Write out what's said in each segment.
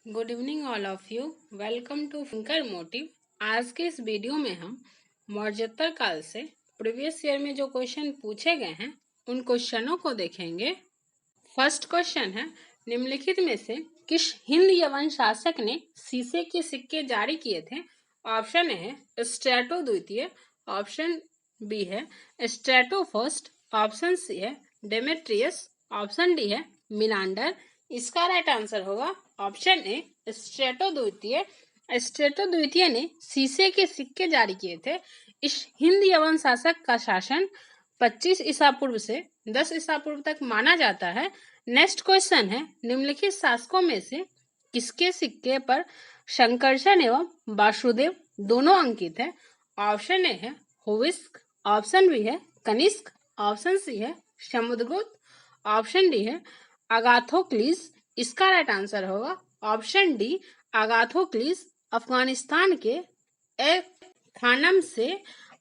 Good evening all of you. Welcome to Thinker Motive. आज के इस वीडियो में हम मौर्योत्तर काल से प्रीवियस ईयर में जो क्वेश्चन पूछे गए हैं उन क्वेश्चनों को देखेंगे। फर्स्ट क्वेश्चन है, निम्नलिखित में से किस हिंद यवन शासक ने शीशे के सिक्के जारी किए थे? ऑप्शन ए है स्ट्रेटो द्वितीय, ऑप्शन बी है स्ट्रेटो फर्स्ट, ऑप्शन सी है डेमेट्रियस, ऑप्शन डी है मिनांडर। इसका राइट आंसर होगा ऑप्शन ए स्ट्रेटो द्वितीय। स्ट्रेटो द्वितीय ने शीशे के सिक्के जारी किए थे। इस हिंद यवन शासक का शासन 25 ईसा पूर्व से 10 ईसा पूर्व तक माना जाता है। नेक्स्ट क्वेश्चन है, निम्नलिखित शासकों में से किसके सिक्के पर शंकरशन एवं वासुदेव दोनों अंकित है? ऑप्शन ए है हुविस्क, ऑप्शन बी है कनिष्क, ऑप्शन सी है समुद्रगुप्त, ऑप्शन डी है अगाथोक्लिस। इसका राइट आंसर होगा ऑप्शन डी अगाथोक्लिस। अफगानिस्तान के एक खानम से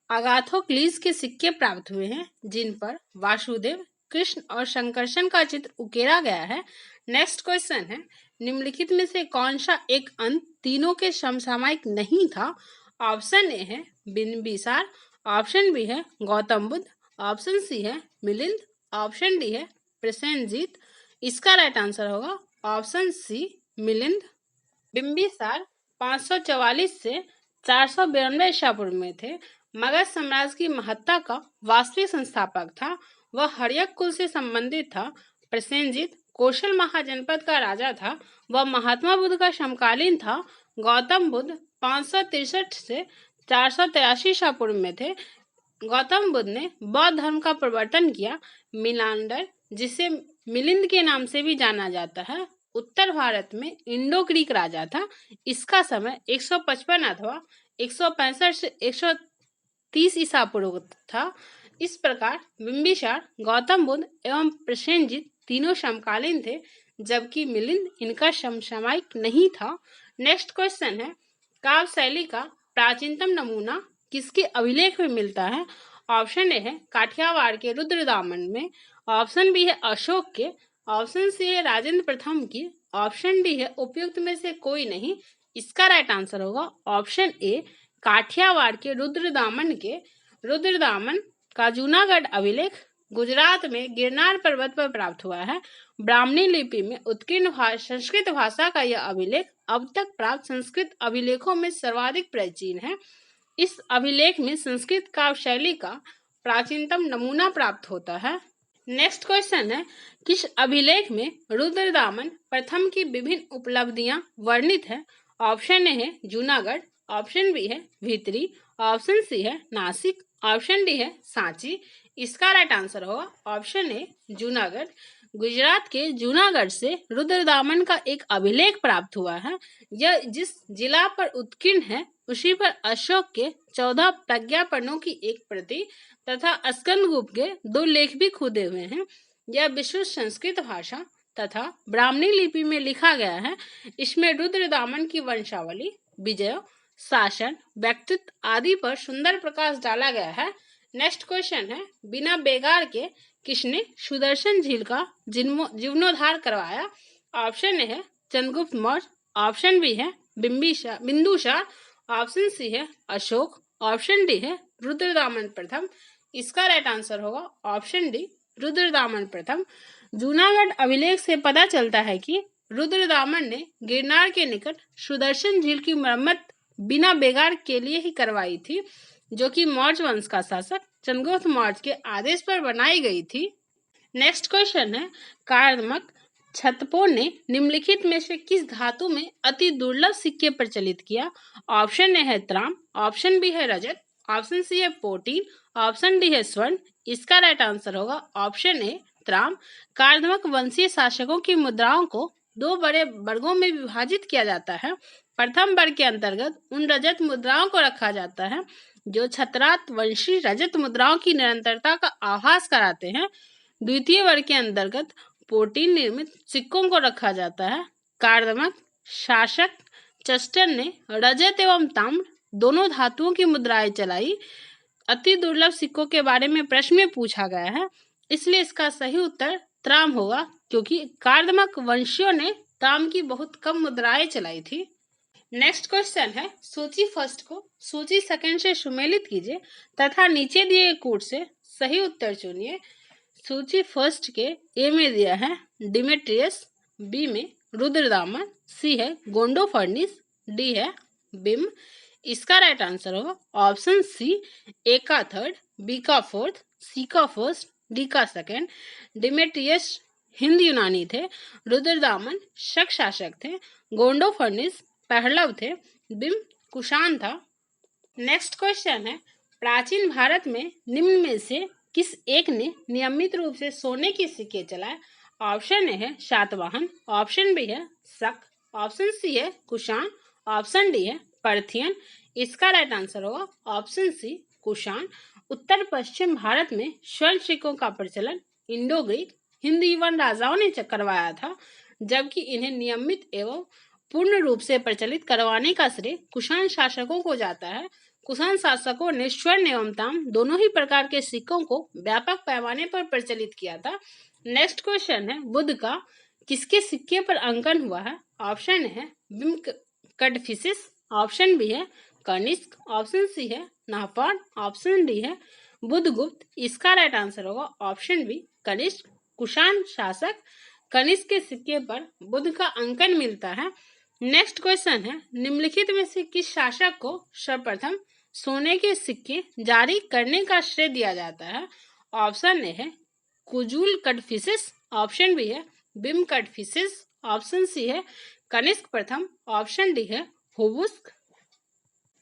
अगाथोक्लिस के सिक्के प्राप्त हुए हैं जिन पर वासुदेव, कृष्ण और शंकरशन का चित्र उकेरा गया है। नेक्स्ट क्वेश्चन है, निम्नलिखित में से कौन सा एक अंक तीनों के समसामयिक नहीं था? ऑप्शन ए है बिंबिसार, ऑप्शन बी है गौतम बुद्ध, ऑप्शन सी है मिलिंद, ऑप्शन डी है प्रसेनजीत। इसका राइट आंसर होगा ऑप्शन सी मिलिंद। बिंबिसार 544 से 492 ईसा पूर्व में थे। मगध साम्राज्य की महत्ता का वास्तविक संस्थापक था। वह हर्यक कुल से संबंधित था। प्रसेनजीत कौशल महाजनपद का राजा था। वह महात्मा बुद्ध का समकालीन था। गौतम बुद्ध 563 से 483 ईसा पूर्व में थे। गौतम बुद्ध ने बौद्ध धर्म का प्रवर्तन किया। मिलांडर, जिसे मिलिंद के नाम से भी जाना जाता है, उत्तर भारत में इंडो ग्रीक राजा था। इसका समय 155 अथवा 165 से 130 ईसा पूर्व था। इस प्रकार बिंबिसार, गौतम बुद्ध एवं प्रसेनजीत तीनों समकालीन थे, जबकि मिलिंद इनका समसामयिक नहीं था। नेक्स्ट क्वेश्चन है, काव्य शैली का प्राचीनतम नमूना किसके अभिलेख में मिलता है? ऑप्शन ए है काठियावाड़ के रुद्रदामन में, ऑप्शन बी है अशोक के, ऑप्शन सी है राजेंद्र प्रथम की, ऑप्शन डी है उपयुक्त में से कोई नहीं। इसका राइट आंसर होगा ऑप्शन ए काठियावाड़ के रुद्रदामन के। रुद्रदामन का जूनागढ़ अभिलेख गुजरात में गिरनार पर्वत पर प्राप्त हुआ है। ब्राह्मणी लिपि में उत्कीर्ण संस्कृत भाषा का यह अभिलेख अब तक प्राप्त संस्कृत अभिलेखों में सर्वाधिक प्राचीन है। इस अभिलेख में संस्कृत काव्य शैली का प्राचीनतम नमूना प्राप्त होता है। नेक्स्ट क्वेश्चन है, किस अभिलेख में रुद्रदामन प्रथम की विभिन्न उपलब्धियां वर्णित है? ऑप्शन ए है जूनागढ़, ऑप्शन बी है भीतरी, ऑप्शन सी है नासिक, ऑप्शन डी है सांची। इसका राइट आंसर होगा ऑप्शन ए जूनागढ़। गुजरात के जूनागढ़ से रुद्रदामन का एक अभिलेख प्राप्त हुआ है। यह जिस जिला पर उत्कीर्ण है उसी पर अशोक के 14 प्रज्ञापनों की एक प्रति तथा स्कंदगुप्त के 2 लेख भी खुदे हुए हैं। यह विशुद्ध संस्कृत भाषा तथा ब्राह्मणी लिपि में लिखा गया है। इसमें रुद्रदामन की वंशावली, विजय, शासन, व्यक्तित्व आदि पर सुंदर प्रकाश डाला गया है। नेक्स्ट क्वेश्चन है, बिना बेगार के किसने सुदर्शन झील का जीर्णोद्धार करवाया? ऑप्शन ए है चंद्रगुप्त मौर्य, ऑप्शन बी है बिंदुसार, ऑप्शन सी है अशोक, ऑप्शन डी है रुद्रदामन प्रथम। इसका राइट आंसर होगा ऑप्शन डी रुद्रदामन प्रथम। जूनागढ़ अभिलेख से पता चलता है कि रुद्रदामन ने गिरनार के निकट सुदर्शन झील की मरम्मत बिना बेगार के लिए ही करवाई थी, जो कि मौर्य वंश का शासक चंद्रगुप्त मौर्य के आदेश पर बनाई गई थी। नेक्स्ट क्वेश्चन है, कार्दमक छतपोर ने निम्नलिखित में से किस धातु में अति दुर्लभ सिक्के प्रचलित किया? ऑप्शन ए है त्राम, ऑप्शन बी है रजत, ऑप्शन सी है पोटीन, ऑप्शन डी है स्वर्ण। इसका राइट आंसर होगा ऑप्शन ए त्राम। कार्दमक वंशीय शासकों की मुद्राओं को 2 बड़े वर्गों में विभाजित किया जाता है। प्रथम वर्ग के अंतर्गत उन रजत मुद्राओं को रखा जाता है जो छतरात वंशी रजत मुद्राओं की निरंतरता का आभास कराते हैं। द्वितीय वर्ग के अंतर्गत पोटीन निर्मित सिक्कों को रखा जाता है। कार्दमक शासक चस्टर ने रजत एवं ताम्र दोनों धातुओं की मुद्राएं चलाई। अति दुर्लभ सिक्कों के बारे में प्रश्न में पूछा गया है, इसलिए इसका सही उत्तर त्राम होगा, क्योंकि कार्दमक वंशियों ने ताम की बहुत कम मुद्राएं चलाई थी। नेक्स्ट क्वेश्चन है, सूची फर्स्ट को सूची सेकंड से सुमेलित कीजिए तथा नीचे दिए गए कोड से सही उत्तर चुनिए। सूची फर्स्ट के ए में दिया है डिमेट्रियस, बी में रुद्रदामन, सी है गोंडोफर्निस, डी है बिम। इसका राइट आंसर होगा ऑप्शन सी, ए का थर्ड, बी का फोर्थ, सी का फर्स्ट, डी का सेकंड। डिमेट्रियस हिंद यूनानी थे, रुद्रदामन शक शासक थे, गोंडोफर्निस पहलव थे, बिम कुषाण था। नेक्स्ट क्वेश्चन है, प्राचीन भारत में निम्न में से किस एक ने नियमित रूप से सोने के सिक्के चलाए? ऑप्शन ए है सातवाहन, ऑप्शन बी है शक, ऑप्शन सी है कुषाण, ऑप्शन डी है पर्थियन। इसका राइट आंसर होगा ऑप्शन सी कुषाण। उत्तर पश्चिम भारत में स्वर्ण सिक्कों का प्रचलन इंडो ग्रीक हिंद युवन राजाओं ने करवाया था, जबकि इन्हें नियमित एवं पूर्ण रूप से प्रचलित करवाने का श्रेय कुषाण शासकों को जाता है। कुषाण शासकों ने स्वर्ण एवं ताम दोनों ही प्रकार के सिक्कों को व्यापक पैमाने पर प्रचलित किया था। नेक्स्ट क्वेश्चन है, बुद्ध का किसके सिक्के पर अंकन हुआ है? ऑप्शन है बिम कडफिसिस, ऑप्शन बी है कनिष्क, ऑप्शन सी है नाहपान, ऑप्शन डी है बुद्धगुप्त। इसका राइट आंसर होगा ऑप्शन बी कनिष्क। कुषाण शासक कनिष्क के सिक्के पर बुद्ध का अंकन मिलता है। नेक्स्ट क्वेश्चन है, निम्नलिखित में से किस शासक को सर्वप्रथम सोने के सिक्के जारी करने का श्रेय दिया जाता है? ऑप्शन ए है कुजुल कडफिसिस, ऑप्शन बी है बिम कडफिसिस, ऑप्शन सी है कनिष्क प्रथम, ऑप्शन डी है होबुस्क।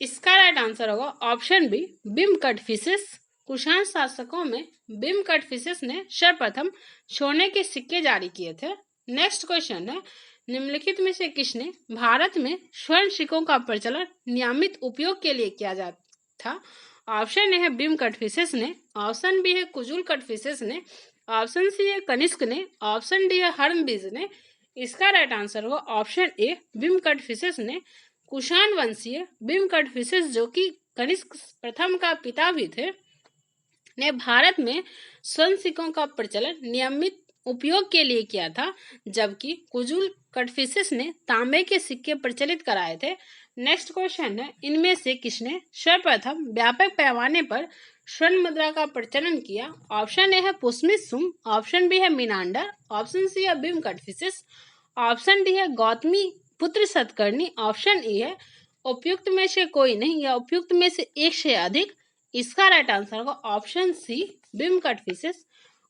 इसका राइट आंसर होगा ऑप्शन बी बिम कडफिसिस। कुषाण शासकों में बिम कडफिसिस ने सर्वप्रथम सोने के सिक्के जारी किए थे। नेक्स्ट क्वेश्चन है, निम्नलिखित में से किसने भारत में स्वर्ण सिक्कों का प्रचलन नियमित उपयोग के लिए किया जाता था? ऑप्शन ए है बिम कडफिसिस ने, ऑप्शन बी है कुजुल कडफिसिस ने, ऑप्शन सी है कनिष्क ने, ऑप्शन डी है हर्मबीज ने। इसका राइट आंसर होगा ऑप्शन ए बिम कडफिसिस ने। कुषाण वंशीय बिम कडफिसिस, जो कि कनिष्क प्रथम का पिता भी थे, ने भारत में स्वर्ण सिक्कों का प्रचलन नियमित उपयोग के लिए किया था, जबकि कुजुल कडफिसिस ने तांबे के सिक्के प्रचलित कराए थे। नेक्स्ट क्वेश्चन है, इनमें से किसने सर्वप्रथम व्यापक पैमाने पर स्वर्ण मुद्रा का प्रचलन किया? ऑप्शन ए है पुष्मित सुंग, ऑप्शन बी है मीनांडर, ऑप्शन सी है बिम कडफिसिस, ऑप्शन डी है गौतमी पुत्र सतकर्णी, ऑप्शन ई है उपयुक्त में से कोई नहीं या उपयुक्त में से एक से अधिक। इसका राइट आंसर होगा ऑप्शन सी बिम कडफिसिस।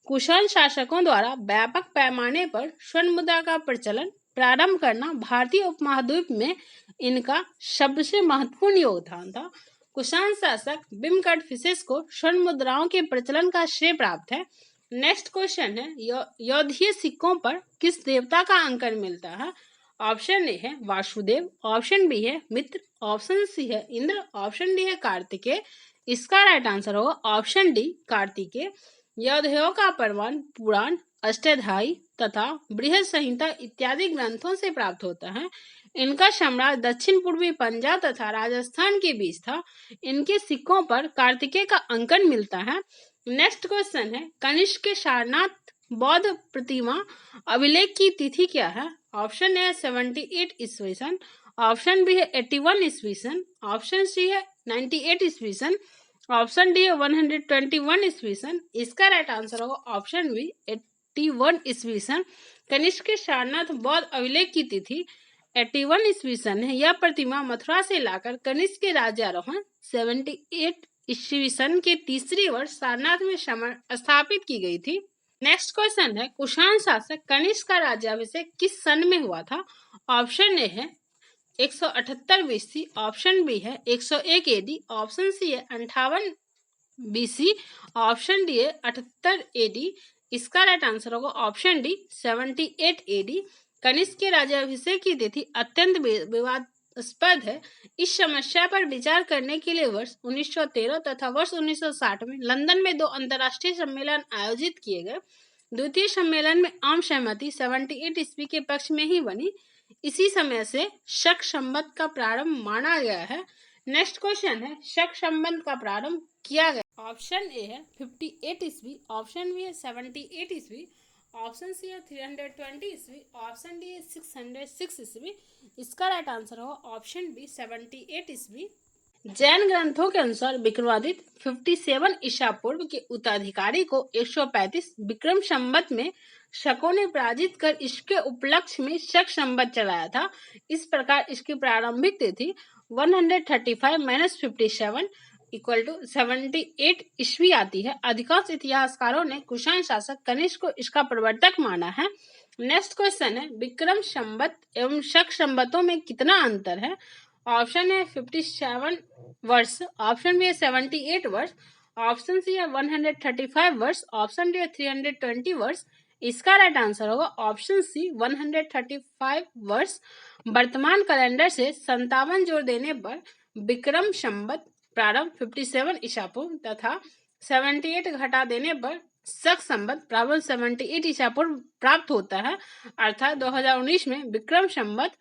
कुषाण शासकों द्वारा व्यापक पैमाने पर स्वर्ण मुद्रा का प्रचलन प्रारंभ करना भारतीय उपमहाद्वीप में इनका सबसे महत्वपूर्ण योगदान था। कुषाण शासक बिम कडफिसिस को स्वर्ण मुद्राओं के प्रचलन का श्रेय प्राप्त है। नेक्स्ट क्वेश्चन है, यौधीय सिक्कों पर किस देवता का अंकन मिलता है? ऑप्शन ए है वासुदेव, ऑप्शन बी है मित्र, ऑप्शन सी है इंद्र, ऑप्शन डी है कार्तिकेय। इसका राइट आंसर होगा ऑप्शन डी कार्तिकेय। यौधेयों का प्रमाण पुराण, अष्टाध्यायी तथा बृहद संहिता इत्यादि ग्रंथों से प्राप्त होता है। इनका साम्राज्य दक्षिण पूर्वी पंजाब तथा राजस्थान के बीच था। इनके सिक्कों पर कार्तिकेय का अंकन मिलता है। नेक्स्ट क्वेश्चन है, कनिष्क के सारनाथ बौद्ध प्रतिमा अभिलेख की तिथि क्या है? ऑप्शन ए 78 ईस्वी सन, ऑप्शन बी है 81 ईस्वी सन, ऑप्शन सी है 98 ईस्वी सन, ऑप्शन डी है 121 ईस्वी सन। इसका राइट आंसर होगा ऑप्शन बी 81 ईस्वी सन। कनिष्क के सारनाथ बौद्ध अभिलेख की तिथि 81 ईस्वी सन है। यह प्रतिमा मथुरा से लाकर कनिष्क के राज्यारोहण 78 ईस्वी सन के तीसरी वर्ष सारनाथ में स्थापित की गई थी। नेक्स्ट क्वेश्चन है, कुषाण शासक कनिष्क का राज्याभिषेक किस सन में हुआ था? ऑप्शन ए है 178 बीसी, ऑप्शन बी है 101 एडी, ऑप्शन सी है 58 बीसी, ऑप्शन डी है 78 एडी। इसका राइट आंसर होगा ऑप्शन डी 78 एडी। कनिष्क के राज्याभिषेक की तिथि अत्यंत विवादास्पद है। इस समस्या पर विचार करने के लिए वर्ष 1913 तथा वर्ष 1960 में लंदन में 2 अंतर्राष्ट्रीय सम्मेलन आयोजित किए गए। द्वितीय सम्मेलन में आम सहमति 78 ईस्वी के पक्ष में ही बनी। इसी समय से शक संबंध का प्रारंभ माना गया है। नेक्स्ट क्वेश्चन है, शक संबंध का प्रारंभ किया गया। ऑप्शन ए है 58 ईस्वी, ऑप्शन बी है 78 ईस्वी, ऑप्शन सी है 320 ईस्वी, ऑप्शन डी है 606 ईस्वी। इसका राइट आंसर होगा ऑप्शन बी 78 ईस्वी। जैन ग्रंथों के अनुसार विक्रमादित्य 57 ईसा पूर्व के उत्तराधिकारी को 135 विक्रम संवत में शकों ने पराजित कर इसके उपलक्ष्य में शक संवत चलाया था। इस प्रकार इसकी प्रारंभिक तिथि 135 - 57 = 78 ईस्वी आती है। अधिकांश इतिहासकारों ने कुषाण शासक कनिष्क को इसका प्रवर्तक माना है। नेक्स्ट क्वेश्चन है, विक्रम संवत एवं शक संवतों में कितना अंतर है? ऑप्शन है 57 वर्ष, ऑप्शन बी है 78 वर्ष, ऑप्शन सी है 135 वर्ष, ऑप्शन डी है 320 वर्ष। इसका राइट आंसर होगा ऑप्शन सी 135 वर्ष। वर्तमान कैलेंडर से 57 जोड़ देने पर विक्रम संवत प्रारंभ 57 ईसा पूर्व तथा 78 घटा देने पर शक संवत प्रारंभ 78 ईसा पूर्व प्राप्त होता है। अर्थात 2019 में विक्रम संवत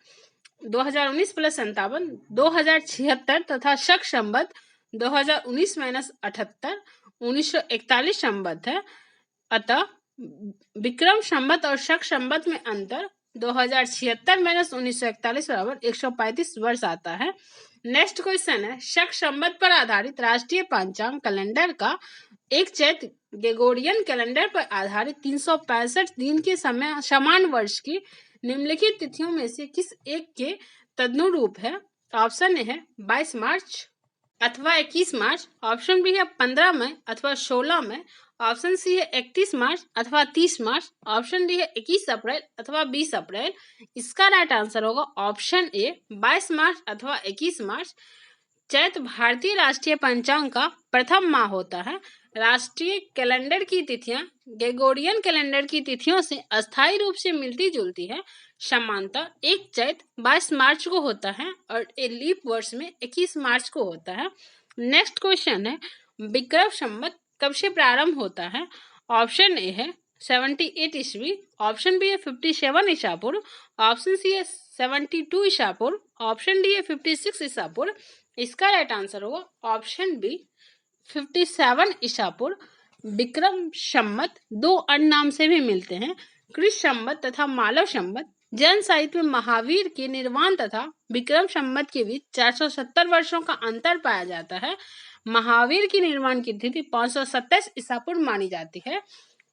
2019 + 57 2076 तथा शक संवत 2019 - 78 1941 संवत है। अतः विक्रम संवत और शक संवत में अंतर 2076 - 1941 = 135 वर्ष आता है। नेक्स्ट क्वेश्चन है, शक संवत पर आधारित राष्ट्रीय पंचांग कैलेंडर का एक चैत्र ग्रेगोरियन कैलेंडर पर आधारित 365 दिन के समान वर्ष की निम्नलिखित तिथियों में से किस एक के तदनुरूप है? ऑप्शन ए है 22 मार्च अथवा 21 मार्च, ऑप्शन बी है 15 मई अथवा 16 मई, ऑप्शन सी है 31 मार्च अथवा 30 मार्च, ऑप्शन डी है 21 अप्रैल अथवा 20 अप्रैल। इसका राइट आंसर होगा ऑप्शन ए 22 मार्च अथवा 21 मार्च। चैत्र भारतीय राष्ट्रीय पंचांग का प्रथम माह होता है। राष्ट्रीय कैलेंडर की तिथियां ग्रेगोरियन कैलेंडर की तिथियों से अस्थायी रूप से मिलती जुलती है। समानतः एक चैत्र 22 मार्च को होता है और लीप वर्ष में 21 मार्च को होता है। नेक्स्ट क्वेश्चन है, विक्रम संवत कब से प्रारंभ होता है? ऑप्शन ए है 78 ईस्वी, ऑप्शन बी है 57 ईसा पूर्व, ऑप्शन सी है 72 ईसा पूर्व, ऑप्शन डी है 56 ईसा पूर्व। इसका राइट आंसर होगा ऑप्शन बी 57 ईसा पूर्व। विक्रम संवत दो अन्य नाम से भी मिलते हैं, कृष संवत तथा मालव संवत। जैन साहित्य में महावीर के निर्वाण तथा विक्रम संवत के बीच 470 वर्षों का अंतर पाया जाता है। महावीर की निर्माण की तिथि 527 ईसा पूर्व मानी जाती है।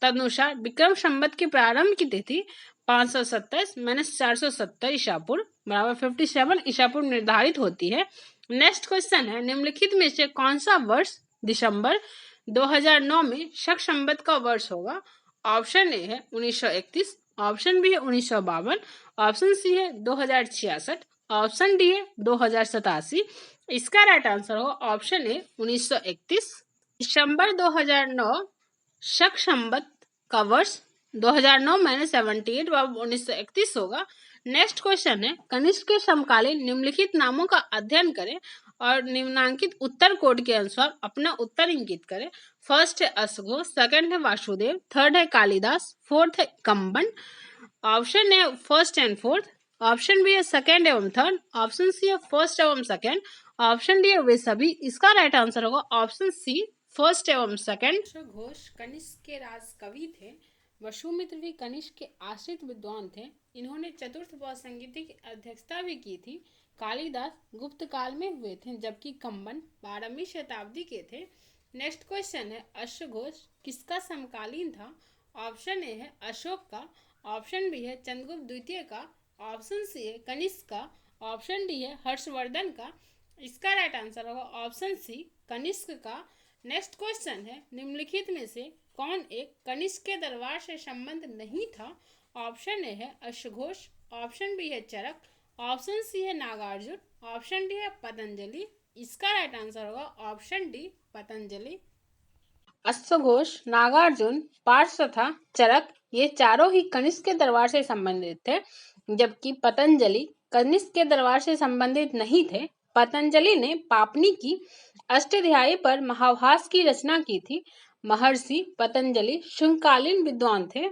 तदनुसार विक्रम संवत के प्रारंभ की तिथि 527 - 470 ईसा पूर्व बराबर 57 ईसा पूर्व निर्धारित होती है। नेक्स्ट क्वेश्चन है, निम्नलिखित में से कौन सा वर्ष दिसंबर 2009 में शक संवत का वर्ष होगा? ऑप्शन ए है 1931, ऑप्शन बी है 1952, ऑप्शन सी है 2066, ऑप्शन डी है 2087। इसका राइट आंसर होगा ऑप्शन ए 1931। दिसंबर 2009 शक संवत का वर्ष 2009 - 78 1931 होगा। नेक्स्ट क्वेश्चन है, कनिष्क के समकालीन निम्नलिखित नामों का अध्ययन करें और निम्नांकित उत्तर कोड के अनुसार अपना उत्तर इंगित करें। फर्स्ट है अश्वघोष, सेकंड है वासुदेव, थर्ड है कालिदास, फोर्थ है कंबन। ऑप्शन है first and fourth, option B है सेकंड एवं थर्ड, ऑप्शन सी है फर्स्ट एवं सेकंड, ऑप्शन डी है वे सभी। इसका राइट आंसर होगा ऑप्शन सी फर्स्ट एवं सेकंड। अश्वघोष कनिष्क के राजकवि थे। वसुमित्र भी कनिष्क के आश्रित विद्वान थे। इन्होंने चतुर्थ संगीति की अध्यक्षता भी की थी। कालिदास गुप्त काल में हुए थे, जबकि कंबन 12वीं शताब्दी के थे। नेक्स्ट क्वेश्चन है, अश्वघोष किसका समकालीन था? ऑप्शन ए है अशोक का, ऑप्शन बी है चंद्रगुप्त द्वितीय का, ऑप्शन सी है कनिष्क का, ऑप्शन डी है हर्षवर्धन का। इसका राइट आंसर होगा ऑप्शन सी कनिष्क का। नेक्स्ट क्वेश्चन है, निम्नलिखित में से कौन एक कनिष्क के दरबार से संबंध नहीं था? ऑप्शन ए है अश्वघोष, ऑप्शन बी है चरक, ऑप्शन सी है नागार्जुन, ऑप्शन डी है पतंजलि। इसका राइट आंसर होगा ऑप्शन डी पतंजलि। अश्वघोष, नागार्जुन, पार्थ तथा चरक ये चारों ही कनिष्क के दरबार से संबंधित थे, जबकि पतंजलि कनिष्क के दरबार से संबंधित नहीं थे। पतंजलि ने पापनी की अष्टाध्यायी पर महाभाष्य की रचना की थी। महर्षि पतंजलि शुंगकालीन विद्वान थे।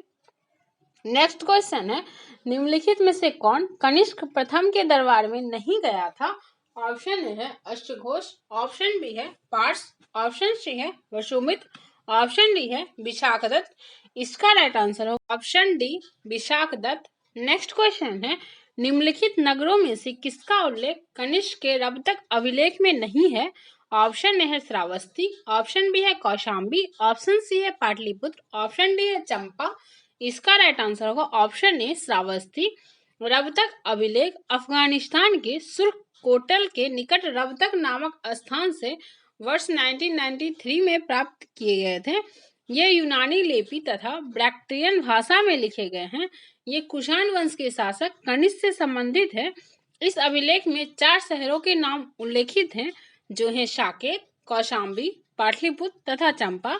नेक्स्ट क्वेश्चन है, निम्नलिखित में से कौन कनिष्क प्रथम के दरबार में नहीं गया था? ऑप्शन ए है अश्वघोष, ऑप्शन बी है पार्थ, ऑप्शन सी है वसुमित्र, ऑप्शन डी है विशाखदत्त। इसका राइट आंसर होगा option D Vishakhadatta. Next question है निम्नलिखित नगरों में से किसका उल्लेख कनिष्क के रब अभिलेख में नहीं है? ऑप्शन ए है श्रावस्ती, ऑप्शन बी है कौशाम्बी, ऑप्शन सी है पाटलिपुत्र, ऑप्शन डी है चंपा। इसका राइट आंसर होगा ऑप्शन ए श्रावस्ती। रबतक अभिलेख अफगानिस्तान के सुर्ख कोटल के निकट रबतक नामक स्थान से वर्ष 1993 में प्राप्त किए गए थे। ये यूनानी लिपि तथा बैक्ट्रियन भाषा में लिखे गए हैं। ये कुषाण वंश के शासक कनिष्क से संबंधित है। इस अभिलेख में 4 शहरों के नाम उल्लेखित हैं जो हैं साकेत, कौशाम्बी, पाटलिपुत्र तथा चंपा,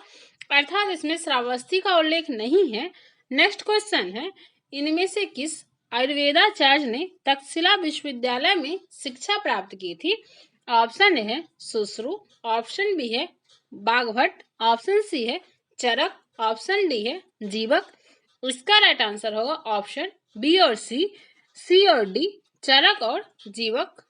अर्थात इसमें श्रावस्ती का उल्लेख नहीं है। नेक्स्ट क्वेश्चन है इनमें से किस आयुर्वेदाचार्य ने तक्षशिला विश्वविद्यालय में शिक्षा प्राप्त की थी? ऑप्शन ए है सुश्रु, ऑप्शन बी है बागभट्ट, ऑप्शन सी है चरक, ऑप्शन डी है जीवक। इसका राइट आंसर होगा ऑप्शन बी और सी और डी, चरक और जीवक।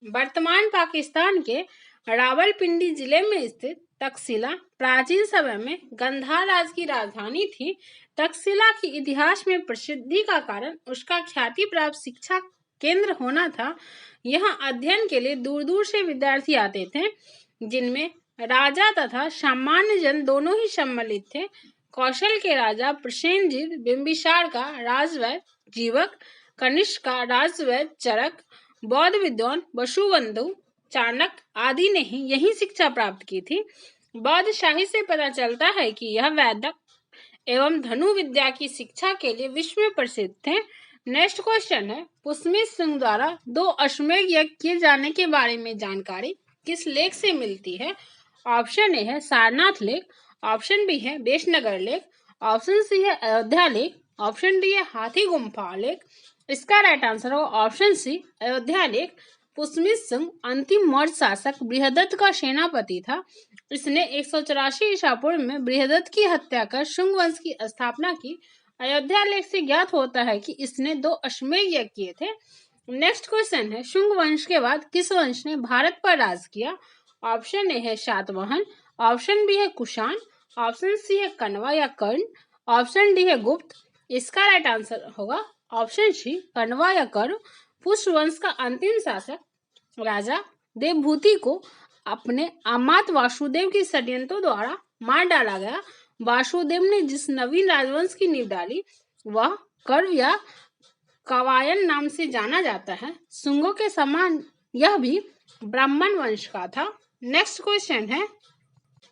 वर्तमान पाकिस्तान के रावलपिंडी जिले में स्थित तक्षशिला प्राचीन समय में गंधार राज्य की राजधानी थी। तक्षशिला की इतिहास में प्रसिद्धि का कारण उसका ख्याति प्राप्त शिक्षा केंद्र होना था। यहाँ अध्ययन के लिए दूर दूर से विद्यार्थी आते थे, जिनमें राजा तथा सामान्य जन दोनों ही सम्मिलित थे। कौशल के राजा प्रसेनजीत बिंबिसार का राजवैद्य जीवक, कनिष्क का राजवैद्य चरक, बौद्ध विद्वान वसुबंधु चाणक्य आदि ने ही यही शिक्षा प्राप्त की थी। बौद्ध साहित्य से पता चलता है कि यह वैदिक एवं धनु विद्या की शिक्षा के लिए विश्व में प्रसिद्ध थे। नेक्स्ट क्वेश्चन है पुष्मित सिंह द्वारा 2 अश्वमेध यज्ञ किए जाने के बारे में जानकारी किस लेख से मिलती है? ऑप्शन ए है सारनाथ लेख, ऑप्शन बी है बेशनगर लेख, ऑप्शन सी है अयोध्या लेख, ऑप्शन डी है हाथी गुम्फा लेख। इसका राइट आंसर होगा ऑप्शन सी अयोध्या लेख। पुष्मित सिंह अंतिम मौर्य शासक बृहदत्त का सेनापति था। इसने 184 ईसा पूर्व में बृहदत्त की हत्या कर शुंग वंश की स्थापना की। अयोध्या लेख से ज्ञात होता है कि इसने 2 अश्वमेध यज्ञ किए थे। नेक्स्ट क्वेश्चन है शुंग वंश के बाद किस वंश ने भारत पर राज किया? ऑप्शन ए है सातवाहन, ऑप्शन बी है कुषाण, ऑप्शन सी है कण्वा या कर्ण, ऑप्शन डी है गुप्त। इसका राइट आंसर होगा ऑप्शन सी कण्वा या कर्ण। पुष्य वंश का अंतिम शासक राजा देवभूति को अपने अमात वासुदेव की षड्यंत्रों द्वारा मार डाला गया। वासुदेव ने जिस नवीन राजवंश की नींव डाली वह कर्व या कवायन नाम से जाना जाता है। शुंगों के समान यह भी ब्राह्मण वंश का था। नेक्स्ट क्वेश्चन है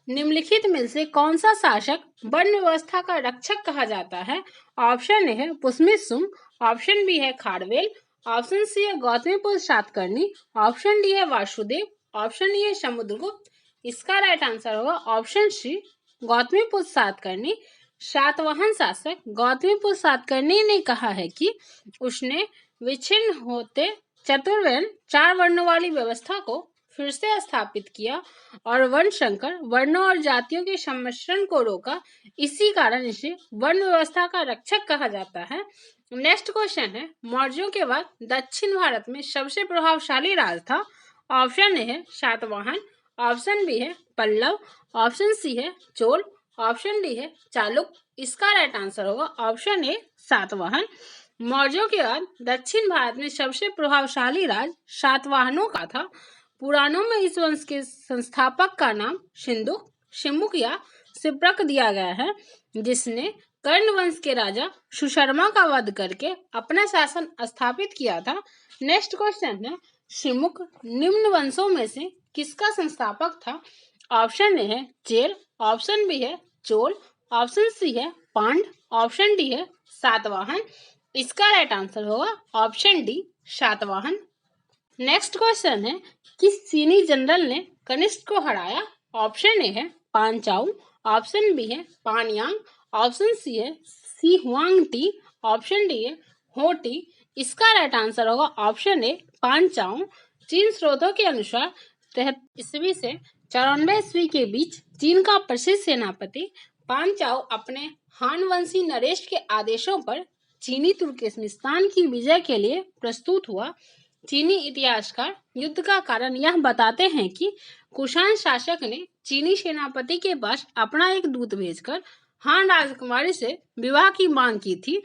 निम्नलिखित में से कौन सा शासक वर्ण व्यवस्था का रक्षक कहा जाता है? ऑप्शन ए है पुष्मित सिंह, ऑप्शन बी है खारवेल, ऑप्शन सी है गौतमीपुत्र सातकर्णी, ऑप्शन डी है वासुदेव, ऑप्शन ई है समुद्रगुप्त। इसका राइट आंसर होगा ऑप्शन सी गौतमीपुत्र सातकर्णी। सातवाहन शासक गौतमीपुत्र सातकर्णी ने कहा है कि उसने विच्छिन्न होते चतुर्वर्ण 4 वर्णों वाली व्यवस्था को फिर से स्थापित किया और वर्ण संकर वर्णों और जातियों के सम्मिश्रण को रोका। इसी कारण इसे वर्ण व्यवस्था का रक्षक कहा जाता है। नेक्स्ट क्वेश्चन है मौर्यों के बाद दक्षिण भारत में सबसे प्रभावशाली राज था? ऑप्शन ए है सातवाहन, ऑप्शन बी है पल्लव, ऑप्शन सी है चोल, ऑप्शन डी है चालुक्य। इसका राइट आंसर होगा ऑप्शन ए सातवाहन। मौर्यों के बाद दक्षिण भारत में सबसे प्रभावशाली राज सातवाहनों का था। पुराणों में इस वंश के संस्थापक का नाम शिमुक या शिप्रक दिया गया है, जिसने कर्ण वंश के राजा सुशर्मा का वध करके अपना शासन स्थापित किया था। नेक्स्ट क्वेश्चन है शिमुक निम्न वंशों में से किसका संस्थापक था? ऑप्शन ए है चेर, ऑप्शन बी है चोल, ऑप्शन सी है पांड, ऑप्शन डी है सातवाहन। इसका राइट आंसर होगा option D Satavahana. Next question है किस चीनी जनरल ने कनिष्क को हराया? ऑप्शन ए है पांचाऊ, ऑप्शन बी है पानयांग, ऑप्शन सी है सी हुआंग-टी, ऑप्शन डी है हो-टी। इसका राइट आंसर होगा ऑप्शन ए पांचाऊ। चीन स्रोतों के अनुसार 73 ईस्वी से 94 ईस्वी के बीच चीन का प्रसिद्ध सेनापति पांचाऊ अपने हान वंशी नरेश के आदेशों पर चीनी तुर्कमेनिस्तान की विजय के लिए प्रस्तुत हुआ। चीनी इतिहासकार युद्ध का कारण यह बताते हैं कि कुषाण शासक ने चीनी सेनापति के पास अपना एक दूत भेजकर हान राजकुमारी से विवाह की मांग की थी।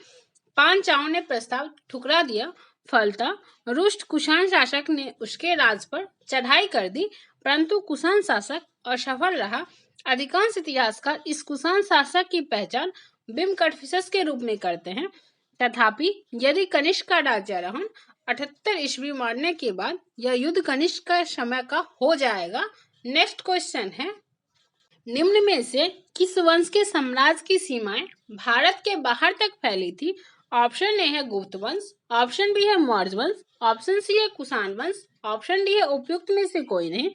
पान चाओ ने प्रस्ताव ठुकरा दिया। फलतः रुष्ट कुषाण शासक ने उसके राज पर चढ़ाई कर दी, परंतु कुषाण शासक असफल रहा। अधिकांश इतिहासकार इस कुषाण शासक की पहचान भीम कटफिसस के रूप में करते हैं। तथापि यदि कनिष्क का राज्यारोहण 78 ईस्वी मारने के बाद यह युद्ध कनिष्क का समय का हो जाएगा। नेक्स्ट क्वेश्चन है, निम्न में से किस वंश के साम्राज्य की सीमाएं भारत के बाहर तक फैली थी? ऑप्शन ए है गुप्त वंश, ऑप्शन बी है मौर्य वंश, ऑप्शन सी है कुषाण वंश, ऑप्शन डी है उपयुक्त में से कोई नहीं।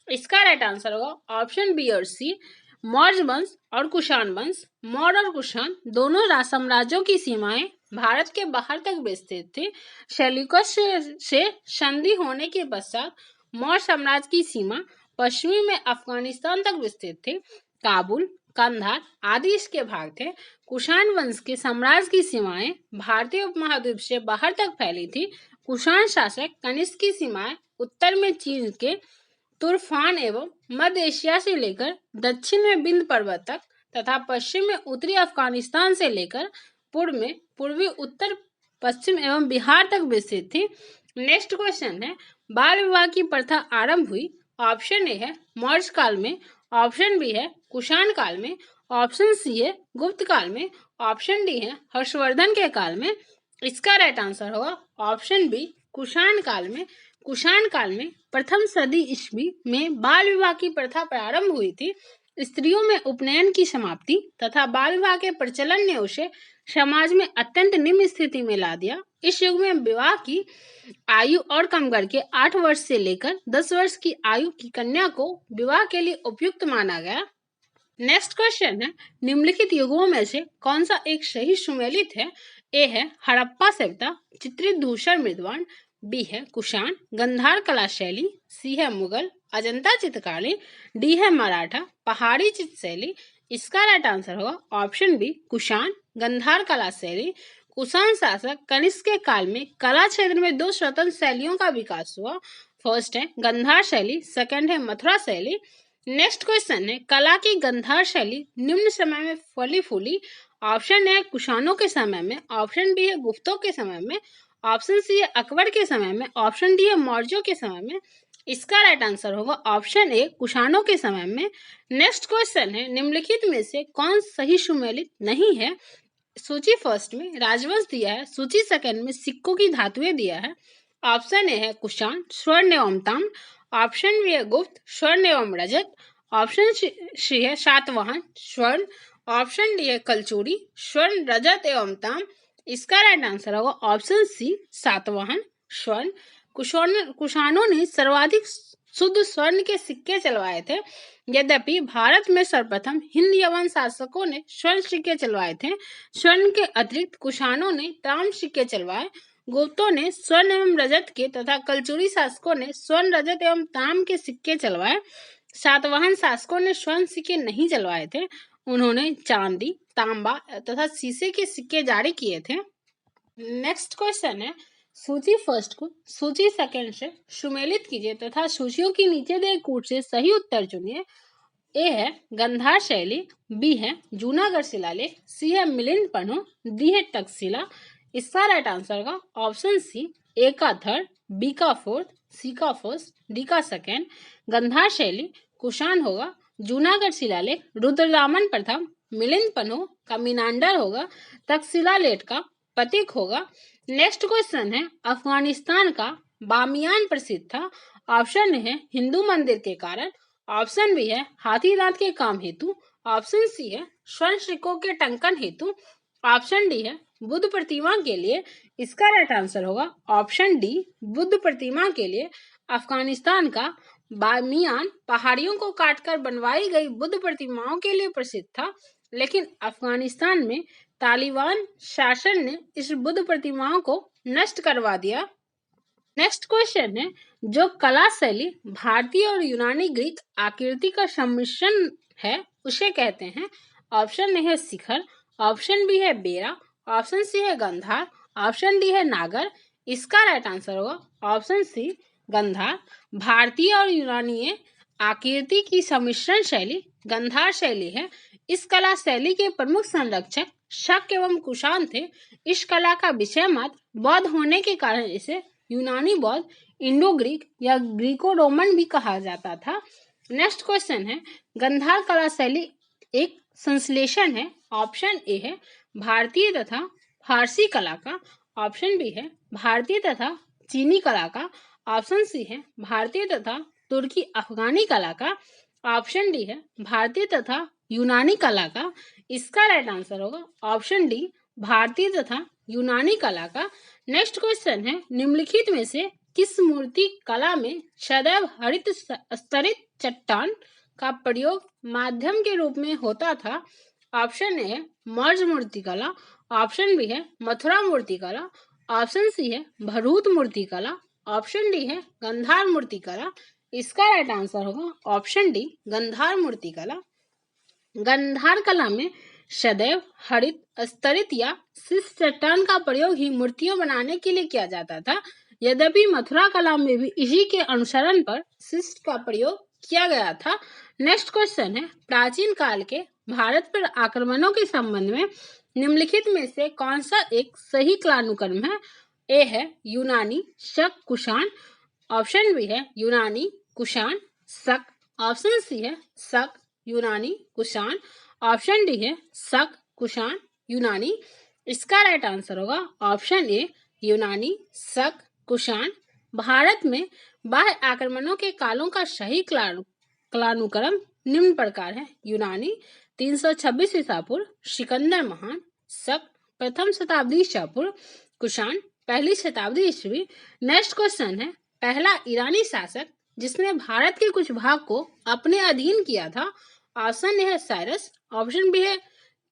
इसका राइट आंसर होगा ऑप्शन बी और सी, मौर्य वंश और कुषाण वंश। मौर्य और कुषाण दोनों साम्राज्यों की सीमाएं भारत के बाहर तक विस्तृत थी। सेल्यूकस से संधि होने के पश्चात मौर्य साम्राज्य की सीमा पश्चिमी में अफगानिस्तान तक विस्तृत थी। काबुल, कंधार आदि इसके भाग थे। कुषाण वंश के साम्राज्य की सीमाएं भारतीय उपमहाद्वीप से बाहर तक फैली थी। कुषाण शासक कनिष्क की सीमाएं उत्तर में चीन के तुर्फान एवं मध्य एशिया से लेकर दक्षिण में विंध्य पर्वत तक तथा पश्चिम में उत्तरी अफगानिस्तान से लेकर पूर्व में पूर्वी उत्तर पश्चिम एवं बिहार तक विस्तृत थी। नेक्स्ट क्वेश्चन है, बाल विवाह की प्रथा आरंभ हुई? ऑप्शन ए है मौर्य काल में, ऑप्शन बी है कुषाण काल में, ऑप्शन सी है गुप्त काल में, ऑप्शन डी है हर्षवर्धन के काल में। इसका राइट आंसर होगा ऑप्शन बी, कुषाण काल में। कुषाण काल में प्रथम सदी ईस्वी में बाल विवाह की प्रथा प्रारंभ हुई थी। स्त्रियों में उपनयन की समाप्ति तथा बाल विवाह के प्रचलन ने उसे समाज में अत्यंत निम्न स्थिति में ला दिया। इस युग में विवाह की आयु और कम करके 8 वर्ष से लेकर 10 वर्ष की आयु की कन्या को विवाह के लिए उपयुक्त माना गया। नेक्स्ट क्वेश्चन है, निम्नलिखित युगों में से कौन सा एक सही सुमेलित है? ए है हड़प्पा सभ्यता चित्रित धूसर मृदवान, बी है कुषाण गंधार कला शैली, सी है मुगल अजंता चित्रकारी, डी है मराठा पहाड़ी चित्र शैली। इसका राइट आंसर होगा ऑप्शन बी, कुषाण गंधार कला शैली। कुषाण शासक कनिष्क के काल में कला क्षेत्र में 2 स्वतंत्र शैलियों का विकास हुआ। फर्स्ट है गंधार शैली, सेकंड है मथुरा शैली। नेक्स्ट क्वेश्चन है, कला की गंधार शैली निम्न समय में फली फूली? ऑप्शन है कुषाणों के समय में, ऑप्शन बी है गुप्तों के समय में, ऑप्शन सी है अकबर के समय में, ऑप्शन डी है मौर्यों के समय में। इसका राइट आंसर होगा ऑप्शन ए, कुषाणों के समय में। नेक्स्ट क्वेश्चन है, निम्नलिखित में से कौन सही सुमेलित नहीं है? सूची फर्स्ट में राजवंश दिया है, सूची सेकंड में सिक्कों की धातुएं दिया है। ऑप्शन ए है कुषाण स्वर्ण एवं ताम्र, ऑप्शन बी है गुप्त स्वर्ण एवं रजत, ऑप्शन सी है सातवाहन स्वर्ण, ऑप्शन डी है कलचुरी स्वर्ण रजत एवं ताम्र। इसका राइट आंसर होगा ऑप्शन सी, सातवाहन स्वर्ण। कुषाणों ने सर्वाधिक शुद्ध स्वर्ण के सिक्के चलवाए थे। यद्यपि भारत में सर्वप्रथम हिंद यवन शासकों ने स्वर्ण सिक्के चलवाए थे। स्वर्ण के अतिरिक्त कुषाणों ने ताम्र सिक्के चलवाए। गुप्तों ने स्वर्ण एवं रजत के तथा कलचुरी शासकों ने स्वर्ण रजत एवं ताम्र के सिक्के चलवाए। सातवाहन शासकों ने स्वर्ण सिक्के नहीं चलवाए थे। उन्होंने चांदी, तांबा तथा शीशे के सिक्के जारी किए थे। नेक्स्ट क्वेश्चन है, सूची फर्स्ट को सूची सेकंड से सुमेलित कीजिए तथा सूचियों की नीचे दिए कूट से सही उत्तर चुनिए। ए है गंधार शैली, बी है जूनागढ़ शिलालेख, सी है मिलिंद पन्हो, डी है तक्षशिला। इसका राइट आंसर का ऑप्शन सी, ए का थर्ड, बी का फोर्थ, सी का फर्स्ट, डी का सेकेंड। गंधार शैली कुषाण होगा, जूनागढ़ शिलालेख रुद्रदामन प्रथम, मिलिंद पन्हो का मीनांडर होगा, तक्षशिला लेख का प्रतीक होगा। नेक्स्ट क्वेश्चन है, अफगानिस्तान का बामियान प्रसिद्ध था। ऑप्शन है हिंदू मंदिर के कारण, ऑप्शन बी है हाथी दांत के काम हेतु, ऑप्शन सी है स्वर्ण सिक्कों के टंकन हेतु, ऑप्शन डी है बुद्ध प्रतिमा के लिए। इसका राइट आंसर होगा ऑप्शन डी, बुद्ध प्रतिमा के लिए। अफगानिस्तान का बामियान पहाड़ियों को काटकर बनवाई गई बुद्ध प्रतिमाओं के लिए प्रसिद्ध था, लेकिन अफगानिस्तान में तालिबान शासन ने इस बुद्ध प्रतिमाओं को नष्ट करवा दिया। नेक्स्ट क्वेश्चन है, जो कला शैली भारतीय और यूनानी ग्रीक आकृति का सम्मिश्रण है उसे कहते हैं? ऑप्शन ए है शिखर, ऑप्शन बी है बेरा, ऑप्शन सी है गंधार, ऑप्शन डी है नागर। इसका राइट आंसर होगा ऑप्शन सी, गंधार। भारतीय और यूनानी आकृति की सम्मिश्रण शैली गंधार शैली है। इस कला शैली के प्रमुख संरक्षक शक एवं कुषाण थे। इस कला का विषय मत बौद्ध होने के कारण इसे यूनानी बौद्ध, इंडो ग्रीक या ग्रीको रोमन भी कहा जाता था। नेक्स्ट क्वेश्चन है, गंधार कला शैली एक संश्लेषण है। ऑप्शन ए है भारतीय तथा फारसी कला का, ऑप्शन बी है भारतीय तथा चीनी कला का, ऑप्शन सी है भारतीय तथा तुर्की अफगानी कला का, ऑप्शन डी है भारतीय तथा यूनानी कला का। इसका राइट आंसर होगा ऑप्शन डी भारतीय तथा यूनानी कला का। नेक्स्ट क्वेश्चन है, निम्नलिखित में से किस मूर्ति कला में सदैव हरित स्तरित चट्टान का प्रयोग माध्यम के रूप में होता था? ऑप्शन ए है मौर्य मूर्ति कला, ऑप्शन बी है मथुरा मूर्ति कला, ऑप्शन सी है भरूच मूर्ति कला, ऑप्शन डी है गंधार मूर्ति कला। इसका राइट आंसर होगा ऑप्शन डी गंधार मूर्ति कला। गंधार कला में सदैव हरित स्तरित या शिष्ट चट्टान का प्रयोग ही मूर्तियों बनाने के लिए किया जाता था। यद्यपि मथुरा कला में भी इसी के अनुसरण पर शिष्ट का प्रयोग किया गया था। नेक्स्ट क्वेश्चन है, प्राचीन काल के भारत पर आक्रमणों के संबंध में निम्नलिखित में से कौन सा एक सही कालानुक्रम है? ए है यूनानी शक कुषाण, ऑप्शन बी है यूनानी कुषाण शक, ऑप्शन सी है शक यूनानी कुषाण, ऑप्शन डी है शक कुषाण यूनानी। इसका राइट आंसर होगा ऑप्शन ए यूनानी शक कुषाण। भारत में बाह्य आक्रमणों के कालों का सही कालानुक्रम निम्न प्रकार है। यूनानी 326 ईसा पूर्व सिकंदर महान, शक प्रथम शताब्दी ईसा पूर्व, कुषाण पहली शताब्दी ईस्वी। नेक्स्ट क्वेश्चन है, पहला ईरानी शासक जिसने भारत के कुछ भाग को अपने अधीन किया था? ऑप्शन ए है साइरस, ऑप्शन बी है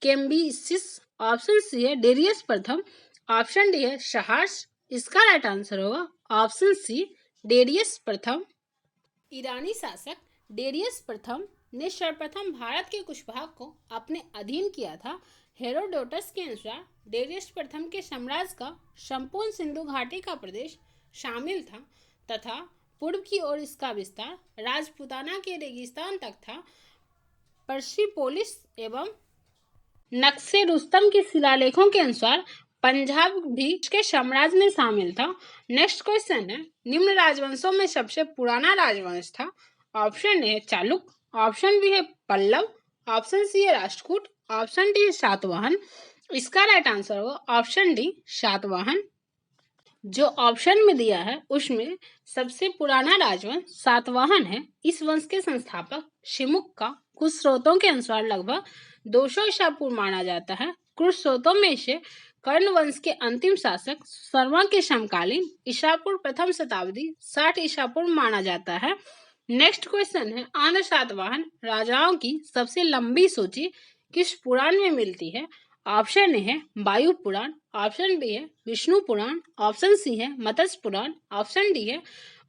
कैम्बिसिस, ऑप्शन सी है डेरियस प्रथम, ऑप्शन डी है शहार्स। इसका राइट आंसर होगा ऑप्शन सी डेरियस प्रथम। ईरानी शासक डेरियस प्रथम ने सर्वप्रथम भारत के कुछ भाग को अपने अधीन किया था। हेरोडोटस के अनुसार डेरियस प्रथम के साम्राज्य का संपूर्ण सिंधु घाटी का प्रदेश शामिल था तथा पूर्व की ओर इसका विस्तार राजपूताना के रेगिस्तान तक था। पर्सिपोलिस एवं नक्शे रुस्तम के शिलालेखों के अनुसार पंजाब भी इसके साम्राज्य में शामिल था। नेक्स्ट क्वेश्चन है, निम्न राजवंशों में सबसे पुराना राजवंश था? ऑप्शन ए है चालुक्य, ऑप्शन बी है पल्लव, ऑप्शन सी है राष्ट्रकूट, ऑप्शन डी है सातवाहन। इसका राइट आंसर होगा ऑप्शन डी सातवाहन। जो ऑप्शन में दिया है उसमें सबसे पुराना राजवंश सातवाहन है। इस वंश के संस्थापक शिमुक का कुछ स्रोतों के अनुसार लगभग 200 ईसा पूर्व माना जाता है। कुछ स्रोतों में से कर्ण वंश के अंतिम शासक शर्मा के समकालीन ईसा पूर्व प्रथम शताब्दी 60 ईसा पूर्व माना जाता है। नेक्स्ट क्वेश्चन है, आंध्र सातवाहन राजाओं की सबसे लंबी सूची किस पुराण में मिलती है? ऑप्शन ए है वायु पुराण, ऑप्शन बी है विष्णु पुराण, ऑप्शन सी है मत्स्य पुराण, ऑप्शन डी है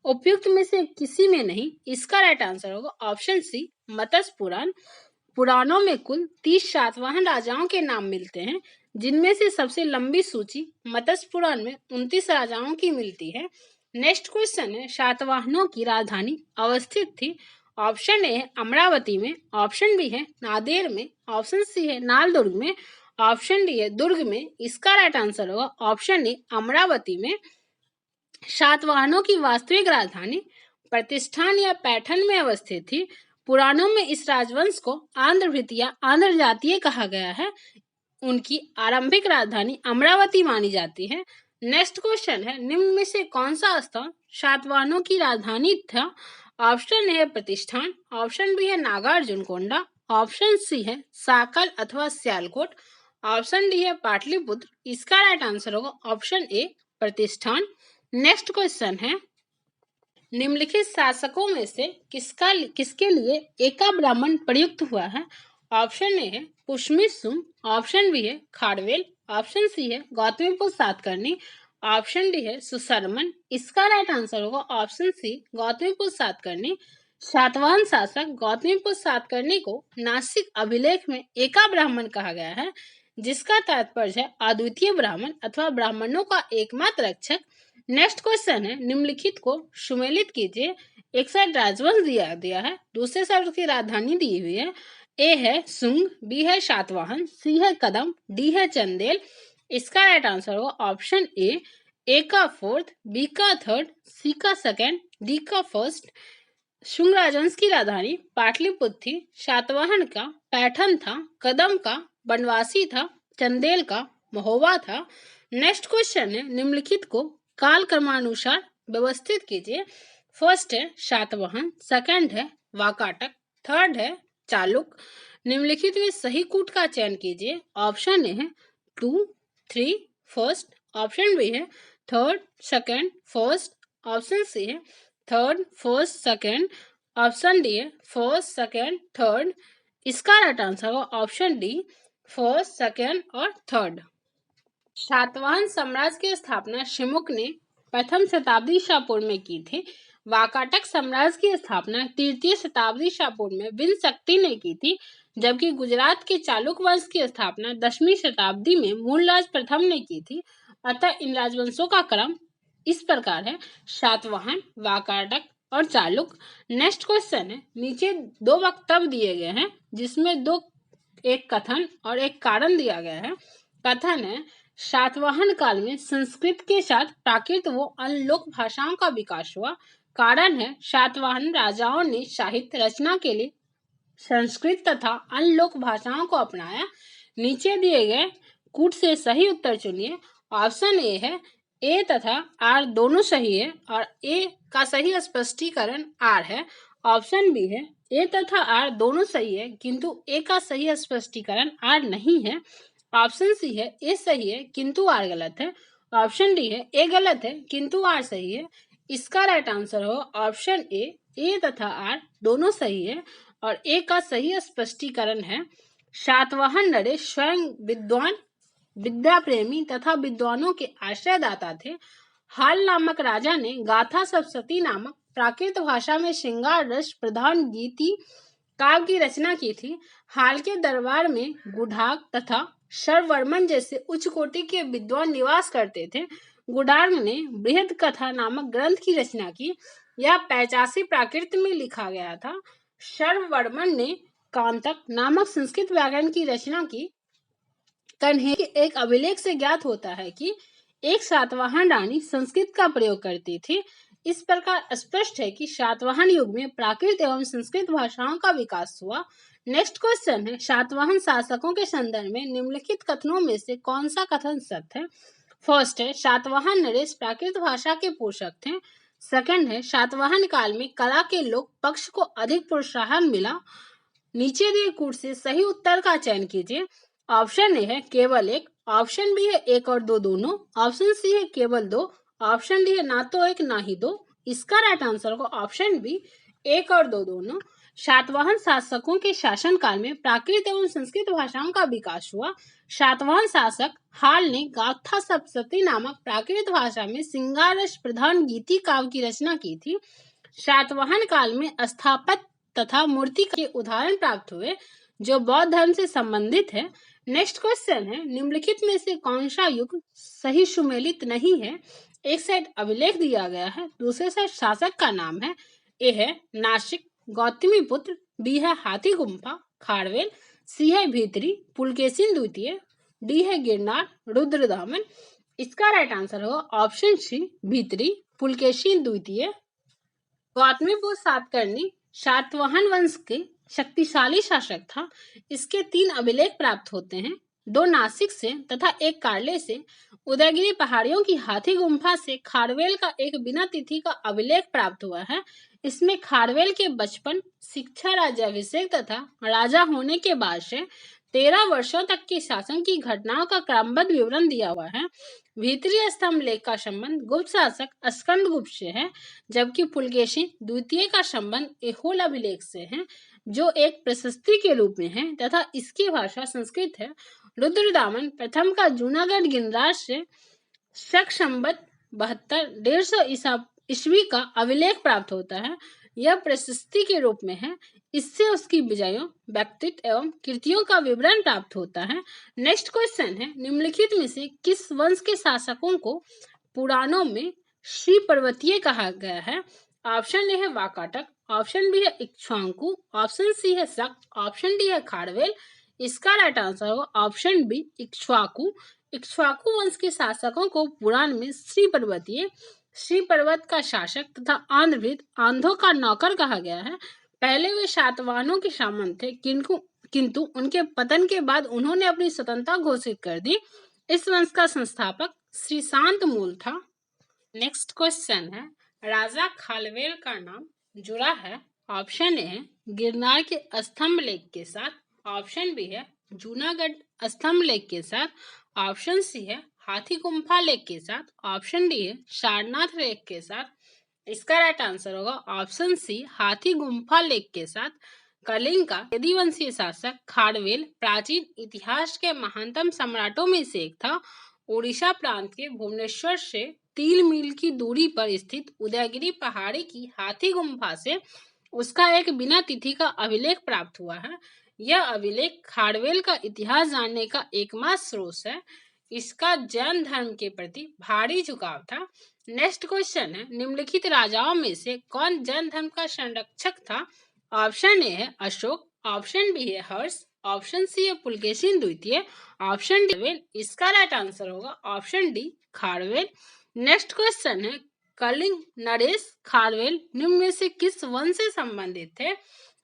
उपयुक्त में से किसी में नहीं। इसका राइट आंसर होगा ऑप्शन सी मत्स्य पुराण। पुराणों में कुल 30 सातवाहन राजाओं के नाम मिलते हैं, जिनमें से सबसे लंबी सूची मत्स्य पुराण में 29 राजाओं की मिलती है। नेक्स्ट क्वेश्चन है, सातवाहनों की राजधानी अवस्थित थी? ऑप्शन ए है अमरावती में, ऑप्शन बी है नादेर में, ऑप्शन सी है नालदुर्ग में, ऑप्शन डी है दुर्ग में। इसका राइट आंसर होगा ऑप्शन ए अमरावती में। सातवाहनों की वास्तविक राजधानी प्रतिष्ठान या पैठन में अवस्थित थी। पुराणों में इस राजवंश को आंध्रभृत या आंध्र जातीय कहा गया है। उनकी आरंभिक राजधानी अमरावती मानी जाती है। नेक्स्ट क्वेश्चन है, निम्न में से कौन सा स्थान सातवाहनों की राजधानी था? ऑप्शन ए है प्रतिष्ठान, ऑप्शन बी है नागार्जुनकोंडा, ऑप्शन सी है साकल अथवा सियालकोट, ऑप्शन डी है पाटलिपुत्र। इसका राइट आंसर होगा ऑप्शन ए प्रतिष्ठान। नेक्स्ट क्वेश्चन है, निम्नलिखित शासकों में से किसके लिए एका ब्राह्मण प्रयुक्त हुआ है? ऑप्शन ए है पुष्यमित, ऑप्शन बी है खारवेल, ऑप्शन सी है गौतमीपुत्र सातकर्णी, ऑप्शन डी है सुशर्मन। इसका राइट आंसर होगा ऑप्शन सी गौतमीपुत्र सातकर्णी। सातवाहन शासक गौतमीपुत्र सातकर्णी को नासिक अभिलेख में एका ब्राह्मण कहा गया है, जिसका तात्पर्य है अद्वितीय ब्राह्मण अथवा ब्राह्मणों का एकमात्र रक्षक। नेक्स्ट क्वेश्चन है, निम्नलिखित को सुमेलित कीजिए। एक साइड राजवंश दिया है, दूसरे साइड उसकी राजधानी दी हुई है। ए है सुंग, बी है सातवाहन, सी है कदम, डी है चंदेल। इसका राइट आंसर होगा ऑप्शन ए का फोर्थ, बी का थर्ड, सी का सेकेंड, डी का फर्स्ट। शुंग राजवंश की राजधानी पाटलिपुत्र थी, सातवाहन का पैठन था, कदम का बनवासी था, चंदेल का महोबा था। नेक्स्ट क्वेश्चन है, निम्नलिखित को काल क्रमानुसार व्यवस्थित कीजिए। फर्स्ट है सातवाहन, सेकंड है वाकाटक, थर्ड है चालुक। निम्नलिखित में सही कूट का चयन कीजिए। ऑप्शन ए है 2, 3 फर्स्ट, ऑप्शन बी है third, second, first, option C है third, first, second, option D है फर्स्ट, सेकंड, थर्ड। इसका राइट आंसर होगा ऑप्शन डी, फर्स्ट, सेकंड और थर्ड। सातवाहन साम्राज्य की स्थापना शिमुक ने प्रथम शताब्दी ईसा पूर्व में की थी। वाकाटक साम्राज्य की स्थापना तृतीय शताब्दी ईसा पूर्व में विंशक्ति ने की थी, जबकि गुजरात के चालुक वंश की स्थापना 10वीं शताब्दी में मूलराज प्रथम ने की थी। अतः इन राजवंशों का क्रम इस प्रकार है, सातवाहन, वाकाटक और चालुक। नेक्स्ट क्वेश्चन है, नीचे दो वक्तव्य दिए गए हैं जिसमें एक कथन और एक कारण दिया गया है। कथन है, सातवाहन काल में संस्कृत के साथ प्राकृत व अन्य लोक भाषाओं का विकास हुआ। कारण है, सातवाहन राजाओं ने साहित्य रचना के लिए संस्कृत तथा अन्य लोक भाषाओं को अपनाया। नीचे दिए गए कूट से सही उत्तर चुनिए। ऑप्शन ए है ए तथा आर दोनों सही है और ए का सही स्पष्टीकरण आर है। ऑप्शन बी है ए तथा आर दोनों सही है किंतु ए का सही स्पष्टीकरण आर नहीं है। ऑप्शन सी है ए सही है किंतु आर गलत है। ऑप्शन डी है ए गलत है किंतु आर सही है। इसका राइट आंसर हो ऑप्शन ए तथा आर दोनों सही है और ए का सही स्पष्टीकरण है, सातवाहन नरेश स्वयं विद्वान, विद्या प्रेमी तथा विद्वानों के आश्रयदाता थे। हाल नामक राजा ने गाथा सप्तशती नामक प्राकृत भाषा में श्रृंगार रस प्रधान गीति काव्य की रचना की थी। हाल के दरबार में गुढ़ाग तथा शर्ववर्मन जैसे उच्च कोटि के विद्वान निवास करते थे। गुढ़ाग ने बृहद कथा नामक ग्रंथ की रचना की। यह 85 प्राकृत में लिखा गया था। शर्ववर्मन ने कांतक नामक संस्कृत व्याकरण की रचना की। कन्हे के एक अभिलेख से ज्ञात होता है कि एक सातवाहन रानी संस्कृत का प्रयोग करती थी। इस प्रकार स्पष्ट है कि सातवाहन युग में प्राकृत एवं संस्कृत भाषाओं का विकास हुआ। नेक्स्ट क्वेश्चन है, सातवाहन शासकों के संदर्भ में निम्नलिखित कथनों में से कौन सा कथन सत्य है? फर्स्ट है, सातवाहन नरेश प्राकृत भाषा के पोषक थे। सेकंड है, सातवाहन काल में कला के लोक पक्ष को अधिक प्रोत्साहन मिला। नीचे दिए कूट से सही उत्तर का चयन कीजिए। ऑप्शन ए है केवल एक, ऑप्शन बी है एक और दो दोनों, ऑप्शन सी है केवल दो, ऑप्शन डी है ना तो एक ना ही दो। इसका राइट आंसर होगा ऑप्शन बी, एक और दो दोनों। सातवाहन शासकों के शासन काल में प्राकृत एवं संस्कृत भाषाओं का विकास हुआ। सातवाहन शासक हाल ने गाथा सप्तशती नामक प्राकृत भाषा में श्रृंगार रस प्रधान गीति काव्य की रचना की थी। सातवाहन काल में स्थापत्य तथा मूर्ति के उदाहरण प्राप्त हुए जो बौद्ध धर्म से संबंधित है। नेक्स्ट क्वेश्चन है, निम्नलिखित में से कौन सा युग सही सुमेलित नहीं है? एक साइड अभिलेख दिया गया है, दूसरे साइड शासक का नाम है। ए है नासिक गौतमी पुत्र, बी है हाथी गुम्फा खारवेल, सी है भीतरी पुलकेशिन द्वितीय, डी है गिरनार रुद्रदामन। इसका राइट आंसर होगा ऑप्शन सी, भीतरी पुलकेशिन द्वितीय। गौतमीपुत्र सातकर्णी सातवाहन वंश के शक्तिशाली शासक था। इसके 3 अभिलेख प्राप्त होते हैं, 2 नासिक से तथा एक कार्ले से। उदयगिरी पहाड़ियों की हाथी गुम्फा से खारवेल का एक बिना तिथि का अभिलेख प्राप्त हुआ है। इसमें खारवेल के बचपन, शिक्षा, राज्याभिषेक तथा राजा होने के बाद से 13 वर्षों तक के शासन की घटनाओं का क्रमबद्ध विवरण दिया हुआ है। भीतरी स्तंभ लेख का संबंध गुप्त शासक स्कंदगुप्त से है, जबकि पुलकेशिन द्वितीय का संबंध एहोल अभिलेख से है जो एक प्रशस्ति के रूप में है तथा इसकी भाषा संस्कृत है। रुद्रदामन प्रथम का जूनागढ़ गिरिराज से शक संवत 72-150 ईस्वी का अभिलेख प्राप्त होता है। यह प्रशस्ति के रूप में है। इससे उसकी विजयों, व्यक्तित्व एवं कृतियों का विवरण प्राप्त होता है। नेक्स्ट क्वेश्चन है, निम्नलिखित में से किस वंश के शासकों को पुराणों में श्री पर्वतीय कहा गया है? ऑप्शन ए है वाकाटक, ऑप्शन बी है इक्ष्वाकु, ऑप्शन सी है शक, ऑप्शन डी है खारवेल। इसका राइट आंसर होगा ऑप्शन बी इक्ष्वाकु। इक्ष्वाकु वंश के शासकों को पुराण में श्री पर्वतीय, श्री पर्वत का शासक तथा आंध्रवृत, आंधों का नौकर कहा गया है। पहले वे सातवाहनों के सामंत थे, किंतु उनके पतन के बाद उन्होंने अपनी स्वतंत्रता घोषित कर दी। इस वंश का संस्थापक श्री शांतमूल था। नेक्स्ट क्वेश्चन है, राजा खालवेल का नाम जुड़ा है? ऑप्शन ए है गिरनार के स्तंभ लेक के साथ, ऑप्शन बी है जूनागढ़ स्तंभ लेक के साथ, ऑप्शन सी है हाथी गुम्फा लेक के साथ, ऑप्शन डी है सारनाथ लेक के साथ। इसका राइट आंसर होगा ऑप्शन सी हाथी गुम्फा लेक के साथ। कलिंग का यदुवंशीय शासक खारवेल प्राचीन इतिहास के महानतम सम्राटों में से एक था। उड़ीसा प्रांत के भुवनेश्वर से 3 मील की दूरी पर स्थित उदयगिरी पहाड़ी की हाथी गुम्फा से उसका एक बिना तिथि का अभिलेख प्राप्त हुआ है। यह अभिलेख खारवेल का इतिहास जानने का एकमात्र स्रोत है। इसका जैन धर्म के प्रति भारी झुकाव था। नेक्स्ट क्वेश्चन है, निम्नलिखित राजाओं में से कौन जैन धर्म का संरक्षक था? ऑप्शन ए है अशोक, ऑप्शन बी है हर्ष, ऑप्शन सी है पुलकेशिन द्वितीय, ऑप्शन डी। इसका राइट आंसर होगा option D Kharavela. Next question है, कलिंग नरेश खारवेल निम्न में से किस वंश से संबंधित थे?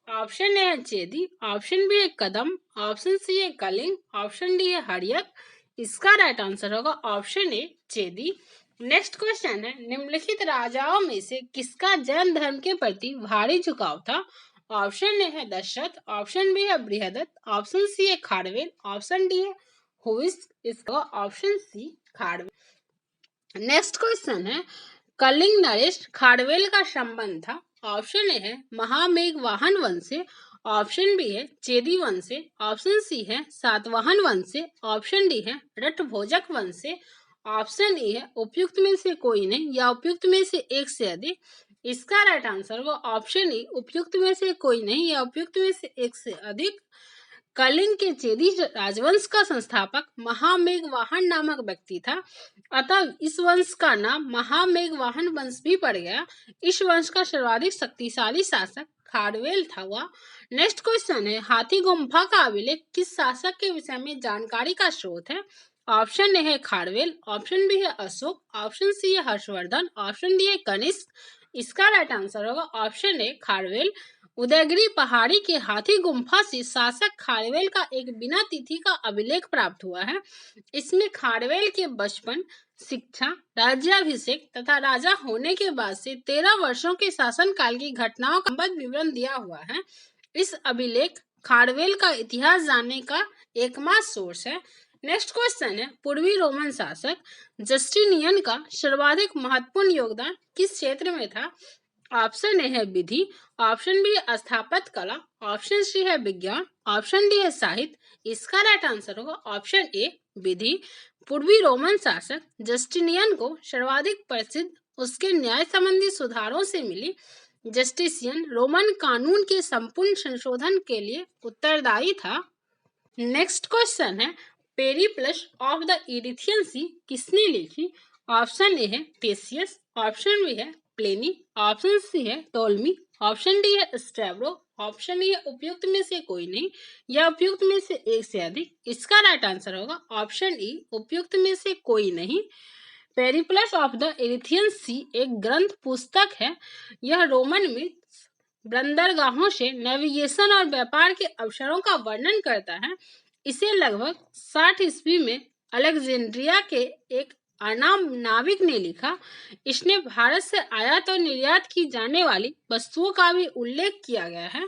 ऑप्शन ए है चेदी, ऑप्शन बी है कदम, ऑप्शन सी है कलिंग, ऑप्शन डी है हरियक। इसका राइट आंसर होगा option A Chedi. Next question है, निम्नलिखित राजाओं में से किसका जैन धर्म के प्रति भारी झुकाव था? ऑप्शन ए है दशरथ, ऑप्शन बी है बृहदत्त, ऑप्शन सी है खारवेल, ऑप्शन डी है हुइस। इसका option C Kharavela. Next question है, कलिंग नरेश खारवेल का संबंध था? ऑप्शन ए है महामेघवाहन वंश से, ऑप्शन बी है चेदी वंश से, ऑप्शन सी है सातवाहन वंश से, ऑप्शन डी है रटभोजक वंश से, ऑप्शन ई है उपयुक्त में से कोई नहीं या उपयुक्त में से एक से अधिक। इसका राइट आंसर वो ऑप्शन ई उपयुक्त में से कोई नहीं या उपयुक्त में से एक से अधिक। कलिंग के चेदी राजवंश का संस्थापक महामेघवाहन नामक व्यक्ति था, अतः इस वंश का नाम महामेघवाहन वंश भी पड़ गया। इस वंश का सर्वाधिक शक्तिशाली शासक खारवेल था हुआ। नेक्स्ट क्वेश्चन है, हाथी गुम्फा का अभिलेख किस शासक के विषय में जानकारी का स्रोत है? ऑप्शन ए है खारवेल, ऑप्शन बी है अशोक, ऑप्शन सी है हर्षवर्धन, ऑप्शन डी है कनिष्क। इसका राइट आंसर होगा ऑप्शन ए खारवेल। उदयगिरी पहाड़ी के हाथी गुम्फा से शासक खारवेल का एक बिना तिथि का अभिलेख प्राप्त हुआ है। इसमें खारवेल के बचपन, शिक्षा, राज्याभिषेक तथा राजा होने के बाद से 13 वर्षों के शासनकाल की घटनाओं का विवरण दिया हुआ है। इस अभिलेख खारवेल का इतिहास जानने का एकमात्र सोर्स है। नेक्स्ट क्वेश्चन है, पूर्वी रोमन शासक जस्टिनियन का सर्वाधिक महत्वपूर्ण योगदान किस क्षेत्र में था? ऑप्शन ए है विधि, ऑप्शन बी है स्थापत्य कला, ऑप्शन सी है विज्ञान, ऑप्शन डी है साहित्य। इसका राइट आंसर होगा ऑप्शन ए विधि। पूर्वी रोमन शासक जस्टिनियन को सर्वाधिक प्रसिद्ध उसके न्याय संबंधी सुधारों से मिली। जस्टिसियन रोमन कानून के संपूर्ण संशोधन के लिए उत्तरदायी था। नेक्स्ट क्वेश्चन है, पेरिप्लस ऑफ द इरिथियन सी किसने लिखी? ऑप्शन ए है टेसियस, ऑप्शन बी है प्लेनी, ऑप्शन सी है टोल्मी, ऑप्शन डी है स्ट्रैबो, ऑप्शन ई है उपयुक्त में से कोई नहीं या उपयुक्त में से एक से अधिक। इसका राइट आंसर होगा ऑप्शन ई उपयुक्त में से कोई नहीं। पेरिप्लस ऑफ द इरिथियन सी एक ग्रंथ पुस्तक है। यह रोमन में बंदरगाहों से नेविगेशन और व्यापार के अवसरों का वर्णन करता है। इसे लगभग 60 ईस्वी में अलेक्जेंड्रिया के एक अनाम नाविक ने लिखा। इसने भारत से आयात और निर्यात की जाने वाली वस्तुओं का भी उल्लेख किया गया है।